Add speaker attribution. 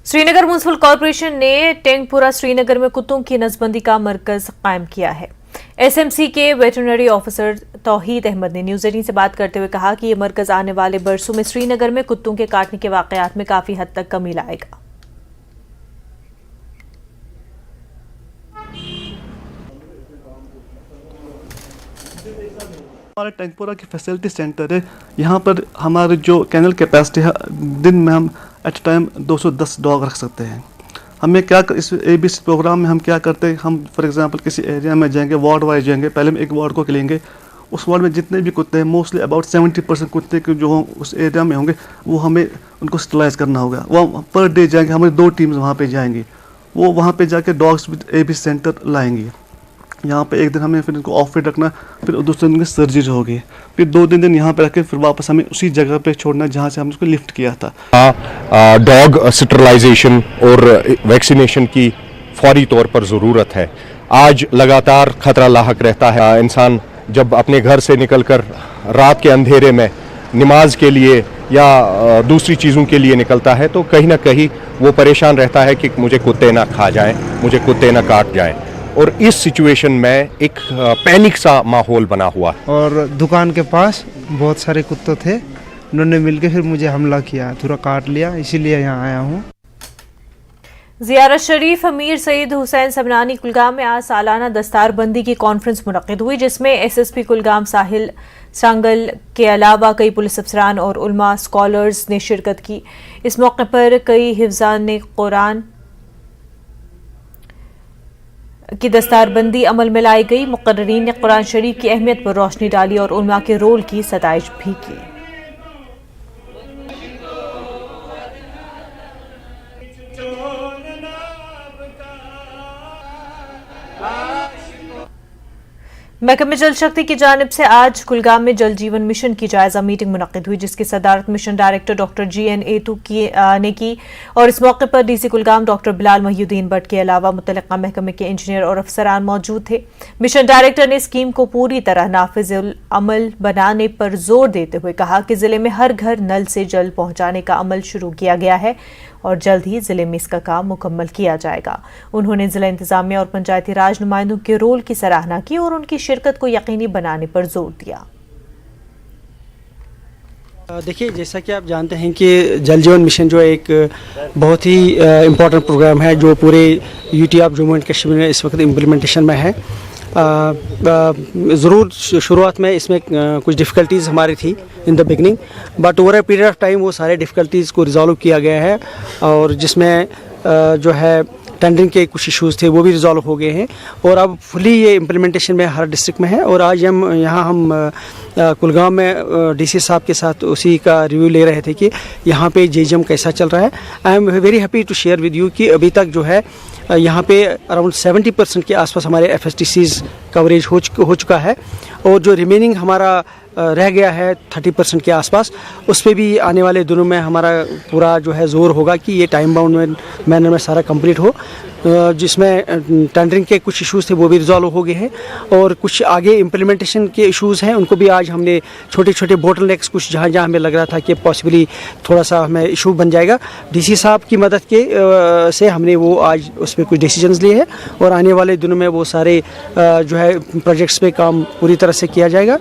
Speaker 1: Srinagar municipal corporation ने टेंगपुरा श्रीनगर में कुत्तों की नसबंदी का मरकज कायम किया है। एसएमसी के वेटरनरी ऑफिसर तौहीद अहमद ने न्यूज 18 से बात करते हुए कहा कि ये मरकज आने वाले बरसों में श्रीनगर में कुत्तों के काटने के वाकयात में काफी हद तक कमी लाएगा।
Speaker 2: हमारा टेंगपुरा की फैसिलिटी सेंटर है। यहाँ पर हमारे जो कैनल कैपेसिटी है, दिन में हम एट टाइम 210 डॉग रख सकते हैं। हमें क्या इस ABC प्रोग्राम में हम क्या करते हैं, हम फॉर एग्जांपल किसी एरिया में जाएंगे, वार्ड वाइज जाएंगे, पहले हम एक वार्ड को लेंगे, उस वार्ड में जितने भी कुत्ते हैं मोस्टली अबाउट 70% कुत्ते के जो उस एरिया में होंगे वो हमें उनको स्टरलाइज करना होगा। वो पर डे जाएंगे, हमारी 2 टीम्स वहाँ पे जाएंगी, वो वहाँ पे जाके डॉग्स ABC सेंटर लाएंगी। यहाँ पे एक दिन हमें फिर इनको ऑफ फिट रखना, फिर दूसरे दिन की सर्जरी होगी, फिर 2 दिन यहाँ पे रख के फिर वापस हमें उसी जगह पे छोड़ना जहाँ से हमने उसको लिफ्ट किया था।
Speaker 3: डॉग स्टरलाइजेशन और वैक्सीनेशन की फौरी तौर पर ज़रूरत है। आज लगातार खतरा लाहक रहता है। इंसान जब अपने घर से निकलकर रात के अंधेरे में नमाज के लिए या दूसरी चीज़ों के लिए निकलता है तो कहीं ना कहीं वो परेशान रहता है कि मुझे कुत्ते ना खा जाएं, मुझे कुत्ते ना काट जाएं, और इस सिचुएशन में एक पैनिक सा माहौल बना हुआ।
Speaker 4: और दुकान के पास बहुत सारे कुत्ते थे, उन्होंने मिलकर फिर मुझे हमला किया, थोड़ा काट लिया, इसीलिए यहाँ आया हूँ।
Speaker 1: ज़ियारत शरीफ अमीर सईद हुसैन सबनानी कुलगाम में आज सालाना दस्तारबंदी की कॉन्फ्रेंस मुनक़िद हुई, जिसमें SSP कुलगाम साहिल सांगल के अलावा कई पुलिस अफसरान और उलमा स्कॉलर्स ने शिरकत की। इस मौके पर कई हिफ्ज़ान कुरान की दस्तारबंदी अमल में लाई गई। मुक़र्रिरीन ने कुरान शरीफ की अहमियत पर रोशनी डाली और उलमा के रोल की सताइश भी की। महकमे जल शक्ति की जानिब से आज कुलगाम में जल जीवन मिशन की जायजा मीटिंग मुनक़िद हुई, जिसकी सदारत मिशन डायरेक्टर डॉक्टर GN एतू ने की और इस मौके पर DC कुलगाम डॉक्टर बिलाल महिउद्दीन भट्ट के अलावा मुतल्लिक़ा महकमे के इंजीनियर और अफसरान मौजूद थे। मिशन डायरेक्टर ने स्कीम को पूरी तरह नाफिज़ुल अमल बनाने पर जोर देते हुए कहा कि जिले में हर घर नल से जल पहुंचाने का अमल शुरू किया गया है और जल्द ही जिले में इसका काम मुकम्मल किया जाएगा। उन्होंने जिला इंतजामिया और पंचायती राज नुमाइंदों के रोल की सराहना की और उनकी शिरकत को यकीनी बनाने पर जोर दिया।
Speaker 5: देखिए, जैसा कि आप जानते हैं कि जल जीवन मिशन जो एक बहुत ही इम्पोर्टेंट प्रोग्राम है जो पूरे UT of Jammu and Kashmir में इस वक्त इम्प्लीमेंटेशन में है। ज़रूर शुरुआत में इसमें कुछ डिफ़िकल्टीज़ हमारी थी in the beginning, but over a period of time वो सारे डिफ़िकल्टीज़ को रिजॉल्व किया गया है और जिसमें जो है टेंडरिंग के कुछ इश्यूज़ थे वो भी रिजॉल्व हो गए हैं और अब फुली ये इम्प्लीमेंटेशन में हर डिस्ट्रिक्ट में है। और आज हम कुलगाम में DC साहब के साथ उसी का रिव्यू ले रहे थे कि यहाँ पे JJM कैसा चल रहा है। I am very happy to share with you कि अभी तक जो है यहाँ पे अराउंड 70% के आसपास हमारे FSTCs कवरेज हो चुका है और जो रिमेनिंग हमारा रह गया है 30% के आसपास, उस पर भी आने वाले दिनों में हमारा पूरा जो है ज़ोर होगा कि ये टाइम बाउंड मैनर में सारा कंप्लीट हो। जिसमें टेंडरिंग के कुछ इश्यूज़ थे वो भी रिजॉल्व हो गए हैं और कुछ आगे इम्प्लीमेंटेशन के इश्यूज़ हैं, उनको भी आज हमने छोटे छोटे बोटलनेक्स कुछ जहाँ जहाँ हमें लग रहा था कि पॉसिबली थोड़ा सा हमें इशू बन जाएगा, DC साहब की मदद के से हमने वो आज उस पर कुछ डिसीजंस लिए हैं और आने वाले दिनों में वो सारे जो है प्रोजेक्ट्स पे काम पूरी तरह से किया जाएगा।